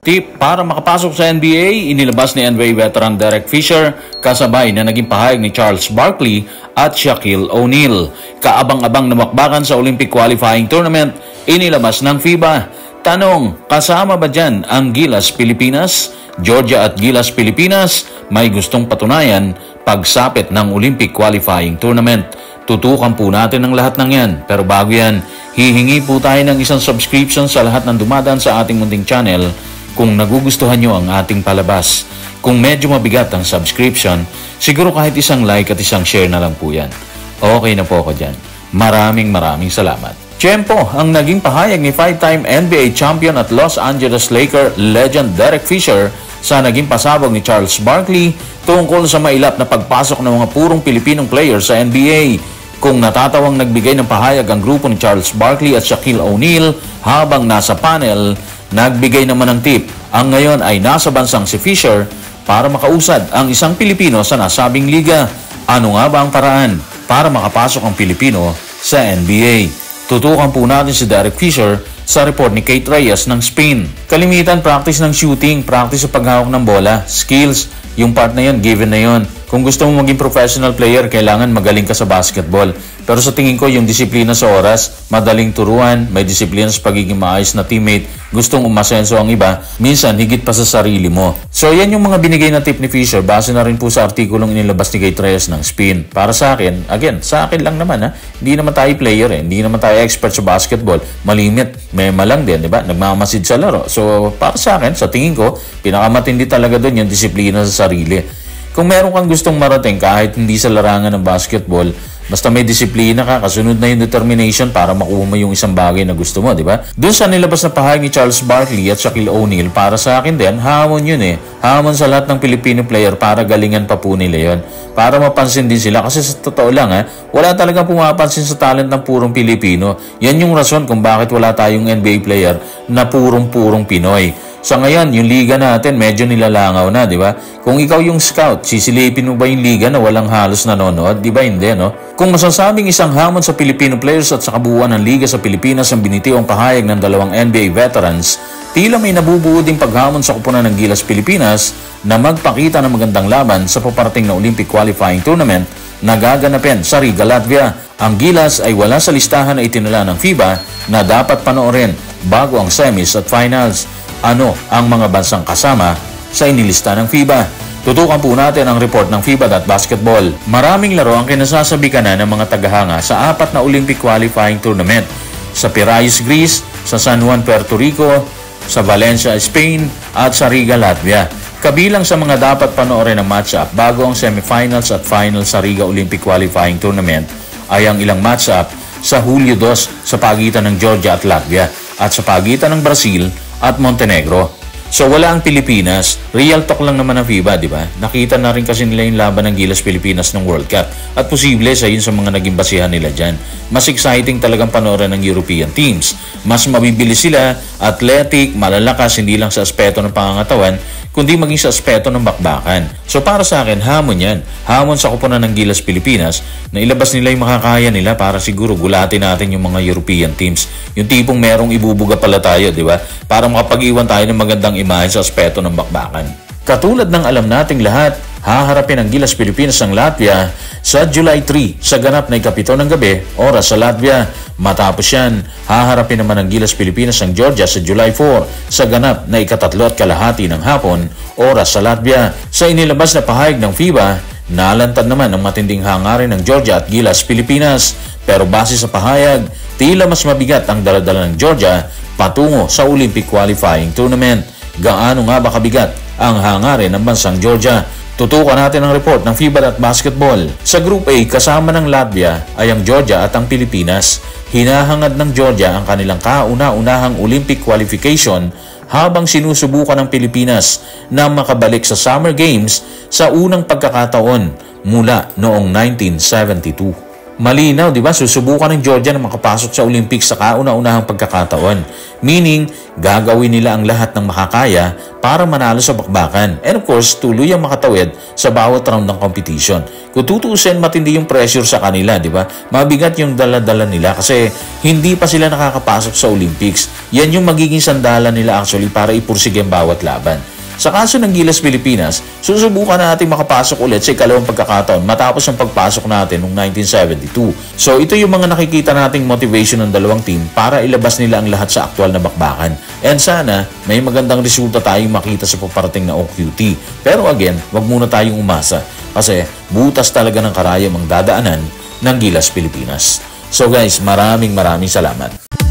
Tip para makapasok sa NBA, inilabas ni NBA veteran Derek Fisher kasabay na naging pahayag ni Charles Barkley at Shaquille O'Neal. Kaabang-abang na makbakan sa Olympic Qualifying Tournament, inilabas ng FIBA. Tanong, kasama ba dyan ang Gilas Pilipinas? Georgia at Gilas Pilipinas may gustong patunayan pagsapit ng Olympic Qualifying Tournament. Tutukan po natin ang lahat ng yan. Pero bago yan, hihingi po tayo ng isang subscription sa lahat ng dumadaan sa ating munting channel kung nagugustuhan nyo ang ating palabas. Kung medyo mabigat ang subscription, siguro kahit isang like at isang share na lang po yan. Okay na po ako dyan. Maraming salamat. Tiyempo ang naging pahayag ni 5-time NBA champion at Los Angeles Lakers legend Derek Fisher sa naging pasabog ni Charles Barkley tungkol sa mailap na pagpasok ng mga purong Pilipinong players sa NBA. Kung natatawang nagbigay ng pahayag ang grupo ni Charles Barkley at Shaquille O'Neal habang nasa panel, nagbigay naman ng tip. Ang ngayon ay nasa bansang si Fisher para makausad ang isang Pilipino sa nasabing liga. Ano nga ba ang paraan para makapasok ang Pilipino sa NBA? Tutukan po natin si Derek Fisher sa report ni Kate Reyes ng Spain. Kalimitan practice ng shooting, practice sa paghawak ng bola, skills, yung part na yun, given na yun. Kung gusto mo maging professional player, kailangan magaling ka sa basketball. Pero sa tingin ko, yung disiplina sa oras, madaling turuan, may disiplina sa pagiging maayos na teammate, gustong umasenso ang iba, minsan higit pa sa sarili mo. So yan yung mga binigay na tip ni Fisher, base na rin po sa artikulong inilabas ni Kate Reyes ng Spin. Para sa akin, again, sa akin lang naman hindi naman tayo player hindi naman tayo expert sa basketball, malimit, may malang din, di ba? Nagmamasid sa laro. So para sa akin, sa tingin ko, pinakamatindi talaga doon yung disiplina sa sarili. Kung meron kang gustong marating kahit hindi sa larangan ng basketball, basta may disiplina ka, kasunod na yung determination para makuha mo yung isang bagay na gusto mo, di ba? Doon sa nilabas na pahayag ni Charles Barkley at Shaquille O'Neal, para sa akin din, hamon yun Hamon sa lahat ng Filipino player para galingan pa po nila yun. Para mapansin din sila kasi sa totoo lang wala talagang pumapansin sa talent ng purong Pilipino. Yan yung rason kung bakit wala tayong NBA player na purong Pinoy. Sa ngayon, yung liga natin medyo nilalangaw na, di ba? Kung ikaw yung scout, sisilipin mo ba yung liga na walang halos nanonood? Di ba hindi, no? Kung masasabing isang hamon sa Filipino players at sa kabuuan ng liga sa Pilipinas ang binitiwang pahayag ng dalawang NBA veterans, tila may nabubuo ding paghamon sa kupunan ng Gilas Pilipinas na magpakita ng magandang laban sa paparating na Olympic Qualifying Tournament na gaganapin sa Riga, Latvia. Ang Gilas ay wala sa listahan na itinala ng FIBA na dapat panoorin bago ang semis at finals. Ano ang mga bansang kasama sa inilista ng FIBA? Tutukan po natin ang report ng FIBA.basketball. Maraming laro ang kinasasabi ka na ng mga tagahanga sa 4 na Olympic Qualifying Tournament. Sa Piraeus, Greece, sa San Juan, Puerto Rico, sa Valencia, Spain, at sa Riga, Latvia. Kabilang sa mga dapat panoorin ng matchup bago ang semifinals at finals sa Riga Olympic Qualifying Tournament ay ang ilang matchup sa Hulyo 2 sa pagitan ng Georgia at Latvia at sa pagitan ng Brazil at Montenegro. So wala ang Pilipinas. Real talk lang naman ng FIBA, di ba? Nakita na rin kasi nila yung laban ng Gilas Pilipinas ng World Cup. At posible sa yun sa mga naging basihan nila dyan. Mas exciting talagang panoorin ng European teams. Mas mabibilis sila, athletic, malalakas, hindi lang sa aspeto ng pangangatawan, kundi maging sa aspeto ng bakbakan. So para sa akin, hamon yan. Hamon sa kupunan ng Gilas Pilipinas na ilabas nila yung makakaya nila para siguro gulatin natin yung mga European teams. Yung tipong merong ibubuga pala tayo, di ba? Para makapag-iwan tayo ng magandang imahe sa aspeto ng bakbakan. Katulad ng alam nating lahat, haharapin ang Gilas Pilipinas ng Latvia sa July 3 sa ganap na 7 ng gabi, oras sa Latvia. Matapos yan, haharapin naman ang Gilas Pilipinas ng Georgia sa July 4 sa ganap na 3:30 ng hapon, oras sa Latvia. Sa inilabas na pahayag ng FIBA, nalantad naman ang matinding hangarin ng Georgia at Gilas Pilipinas. Pero base sa pahayag, tila mas mabigat ang daladala ng Georgia patungo sa Olympic Qualifying Tournament. Gaano nga ba kabigat ang hangarin ng bansang Georgia? Tutukan natin ang report ng FIBA.basketball. Sa Group A, kasama ng Latvia ay ang Georgia at ang Pilipinas. Hinahangad ng Georgia ang kanilang kauna-unahang Olympic qualification habang sinusubukan ng Pilipinas na makabalik sa Summer Games sa unang pagkakataon mula noong 1972. Malinaw, di ba? Susubukan ng Georgia na makapasok sa Olympics sa kauna-unahang pagkakataon. Meaning, gagawin nila ang lahat ng makakaya para manalo sa bakbakan. And of course, tuloy ang makatawid sa bawat round ng competition. Kung tutuusin, matindi yung pressure sa kanila, di ba? Mabigat yung dala-dala nila kasi hindi pa sila nakakapasok sa Olympics. Yan yung magiging sandalan nila actually para ipursige ang bawat laban. Sa kaso ng Gilas Pilipinas, susubukan na natin makapasok ulit sa ikalawang pagkakataon matapos ang pagpasok natin noong 1972. So ito yung mga nakikita nating motivation ng dalawang team para ilabas nila ang lahat sa aktwal na bakbakan. And sana may magandang resulta tayong makita sa paparating na OQT. Pero again, wag muna tayong umasa kasi butas talaga ng karayom ang dadaanan ng Gilas Pilipinas. So guys, maraming salamat.